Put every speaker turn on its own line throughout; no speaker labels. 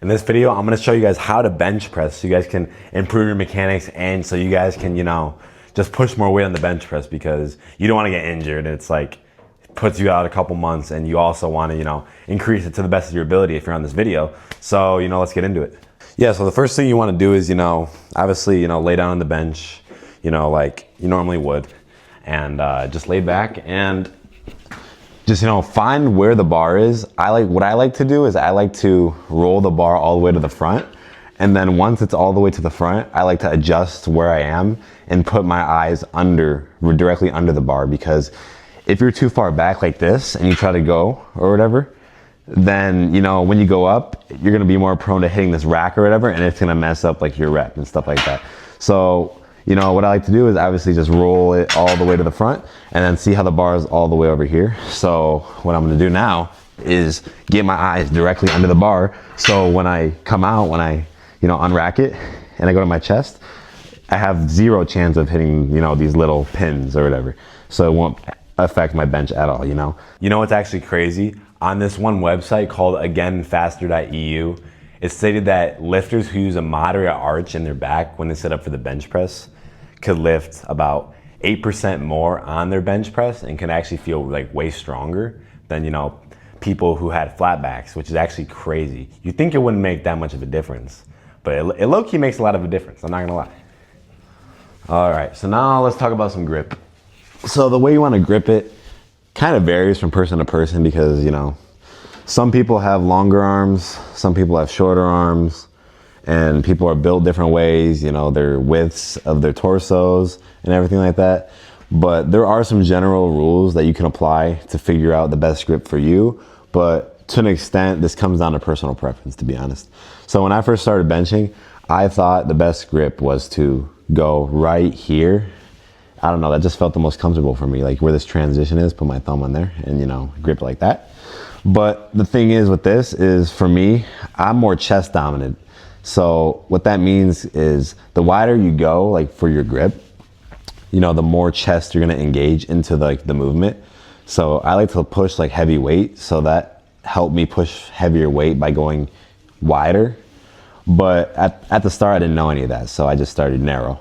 In this video, I'm gonna show you guys how to bench press so you guys can improve your mechanics and so you guys can, just push more weight on the bench press because you don't wanna get injured. It's like, puts you out a couple months and you also wanna, increase it to the best of your ability if you're on this video. So, let's get into it. Yeah, so the first thing you wanna do is, obviously, lay down on the bench, like you normally would. And just lay back and just, find where the bar is. What I like to do is I like to roll the bar all the way to the front. And then once it's all the way to the front, I like to adjust where I am and put my eyes directly under the bar, because if you're too far back like this and you try to go or whatever, then, when you go up, you're gonna be more prone to hitting this rack or whatever, and it's gonna mess up like your rep and stuff like that. So, what I like to do is obviously just roll it all the way to the front and then see how the bar is all the way over here. So what I'm gonna do now is get my eyes directly under the bar. So when I come out, when I, unrack it and I go to my chest, I have zero chance of hitting, these little pins or whatever. So it won't affect my bench at all, You know what's actually crazy? On this one website called againfaster.eu, it stated that lifters who use a moderate arch in their back when they set up for the bench press could lift about 8% more on their bench press and can actually feel like way stronger than, people who had flat backs, which is actually crazy. You think it wouldn't make that much of a difference, but it low-key makes a lot of a difference, I'm not gonna lie. All right, so now let's talk about some grip. So the way you wanna grip it kind of varies from person to person because, some people have longer arms, some people have shorter arms, and people are built different ways, their widths of their torsos and everything like that. But there are some general rules that you can apply to figure out the best grip for you. But to an extent, this comes down to personal preference, to be honest. So when I first started benching, I thought the best grip was to go right here. I don't know, that just felt the most comfortable for me, like where this transition is, put my thumb on there and, grip it like that. But the thing is with this is, for me, I'm more chest dominant. So what that means is the wider you go, like for your grip, the more chest you're gonna engage into the movement. So I like to push like heavy weight, so that helped me push heavier weight by going wider. But at the start, I didn't know any of that, so I just started narrow.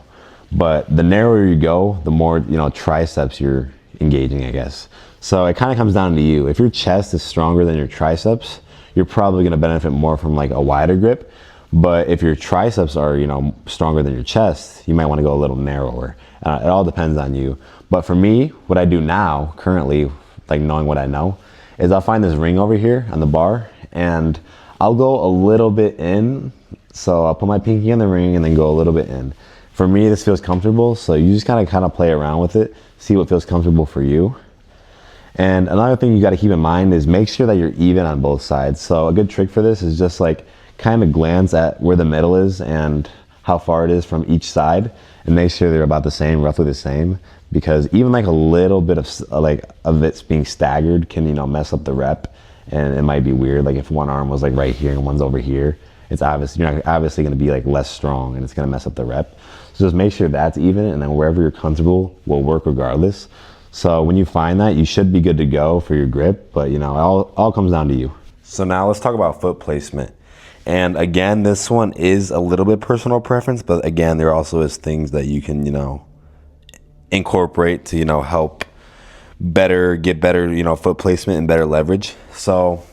But the narrower you go, the more, triceps you're engaging, I guess. So it kind of comes down to you. If your chest is stronger than your triceps, you're probably gonna benefit more from like a wider grip. But if your triceps are, stronger than your chest, you might wanna go a little narrower. It all depends on you. But for me, what I do now, currently, like knowing what I know, is I'll find this ring over here on the bar and I'll go a little bit in. So I'll put my pinky in the ring and then go a little bit in. For me, this feels comfortable. So you just kind of play around with it, see what feels comfortable for you. And another thing you got to keep in mind is make sure that you're even on both sides. So a good trick for this is just like kind of glance at where the middle is and how far it is from each side, and make sure they're about the same, roughly the same, because even like a little bit of it's being staggered can, mess up the rep, and it might be weird. Like if one arm was like right here and one's over here, it's obviously, you're obviously going to be like less strong and it's going to mess up the rep. So just make sure that's even, and then wherever you're comfortable will work regardless. So when you find that, you should be good to go for your grip, but it all comes down to you. So now let's talk about foot placement. And again, this one is a little bit personal preference, but again, there also is things that you can, incorporate to, help get better, foot placement and better leverage. So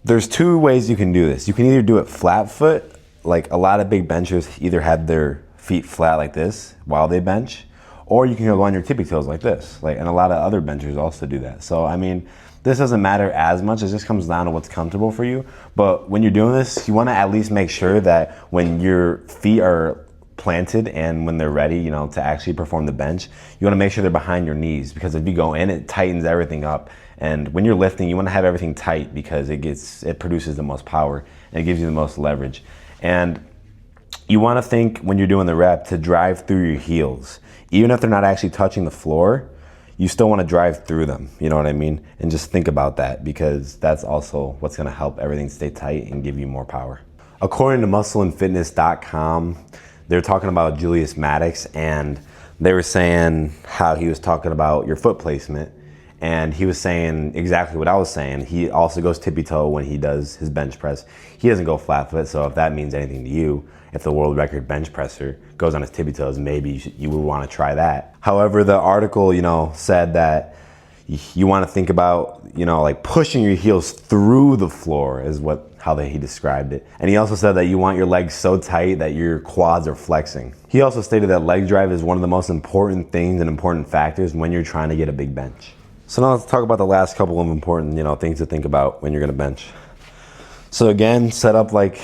there's two ways you can do this. You can either do it flat foot, like a lot of big benchers either have their feet flat like this while they bench, or you can go on your tippy toes like this, and a lot of other benchers also do that. So, I mean, this doesn't matter as much, it just comes down to what's comfortable for you. But when you're doing this, you wanna at least make sure that when your feet are planted and when they're ready, to actually perform the bench, you wanna make sure they're behind your knees, because if you go in, it tightens everything up. And when you're lifting, you wanna have everything tight because it produces the most power and it gives you the most leverage. And you wanna think when you're doing the rep to drive through your heels. Even if they're not actually touching the floor, you still wanna drive through them, you know what I mean? And just think about that, because that's also what's gonna help everything stay tight and give you more power. According to muscleandfitness.com, they're talking about Julius Maddox, and they were saying how he was talking about your foot placement. and he was saying exactly what I was saying. He also goes tippy toe when he does his bench press. He doesn't go flat foot, so if that means anything to you, if the world record bench presser goes on his tippy toes, maybe you would want to try that. However, the article, said that you want to think about, like pushing your heels through the floor is how he described it. And he also said that you want your legs so tight that your quads are flexing. He also stated that leg drive is one of the most important things and important factors when you're trying to get a big bench. So now let's talk about the last couple of important, things to think about when you're gonna bench. So again, set up like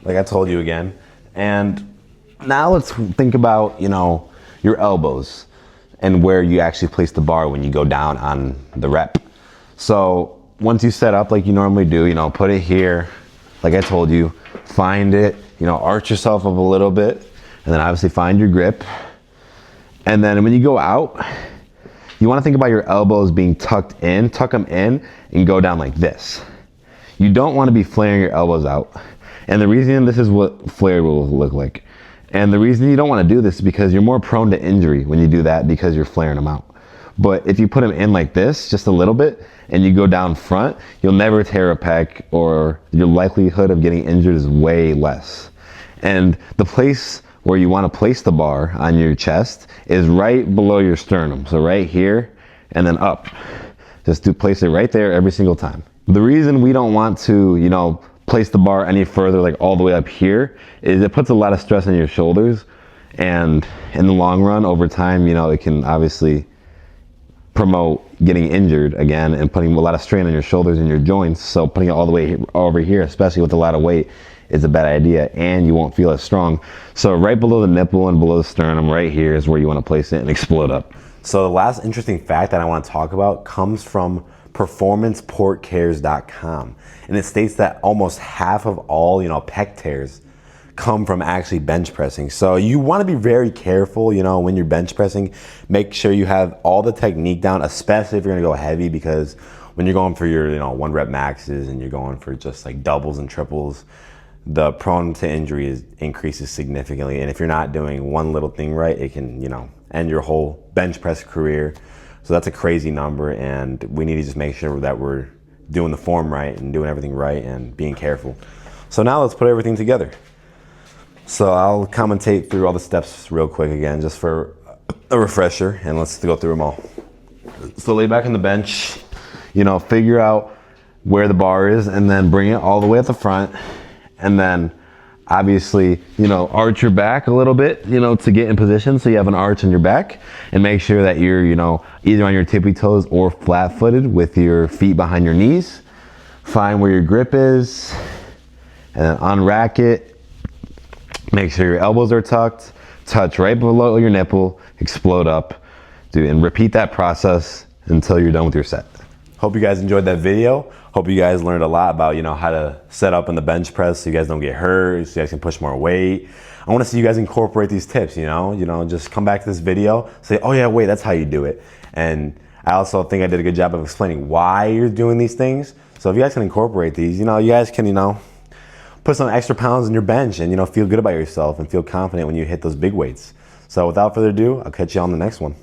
I told you again. And now let's think about, your elbows and where you actually place the bar when you go down on the rep. So once you set up like you normally do, put it here, like I told you, find it, arch yourself up a little bit, and then obviously find your grip. And then when you go out, you want to think about your elbows being tucked in, tuck them in, and go down like this. You don't want to be flaring your elbows out. And the reason this is what flared will look like. And the reason you don't want to do this is because you're more prone to injury when you do that because you're flaring them out. But if you put them in like this, just a little bit, and you go down front, you'll never tear a pec, or your likelihood of getting injured is way less. And the place where you want to place the bar on your chest is right below your sternum. So right here and then up. Just place it right there every single time. The reason we don't want to, place the bar any further, like all the way up here, is it puts a lot of stress on your shoulders. And in the long run, over time, it can obviously promote getting injured again and putting a lot of strain on your shoulders and your joints. So putting it all the way over here, especially with a lot of weight, is a bad idea, and you won't feel as strong. So right below the nipple and below the sternum, right here is where you want to place it and explode up. So the last interesting fact that I want to talk about comes from performanceportcares.com, and it states that almost half of all pec tears come from actually bench pressing. So you want to be very careful, when you're bench pressing. Make sure you have all the technique down, especially if you're going to go heavy, because when you're going for your 1 rep maxes and you're going for just like doubles and triples, the prone to injury increases significantly. And if you're not doing one little thing right, it can end your whole bench press career. So that's a crazy number, and we need to just make sure that we're doing the form right and doing everything right and being careful. So now let's put everything together. So I'll commentate through all the steps real quick again, just for a refresher, and let's go through them all. So lay back on the bench, figure out where the bar is, and then bring it all the way at the front. And then obviously, arch your back a little bit, to get in position. So you have an arch on your back, and make sure that you're, either on your tippy toes or flat footed with your feet behind your knees. Find where your grip is, and then unrack it. Make sure your elbows are tucked, touch right below your nipple, explode up, and repeat that process until you're done with your set. Hope you guys enjoyed that video. Hope you guys learned a lot about, how to set up in the bench press so you guys don't get hurt, so you guys can push more weight. I want to see you guys incorporate these tips, just come back to this video, say, oh yeah, wait, that's how you do it. And I also think I did a good job of explaining why you're doing these things. So if you guys can incorporate these, you guys can, put some extra pounds in your bench and, feel good about yourself and feel confident when you hit those big weights. So without further ado, I'll catch you on the next one.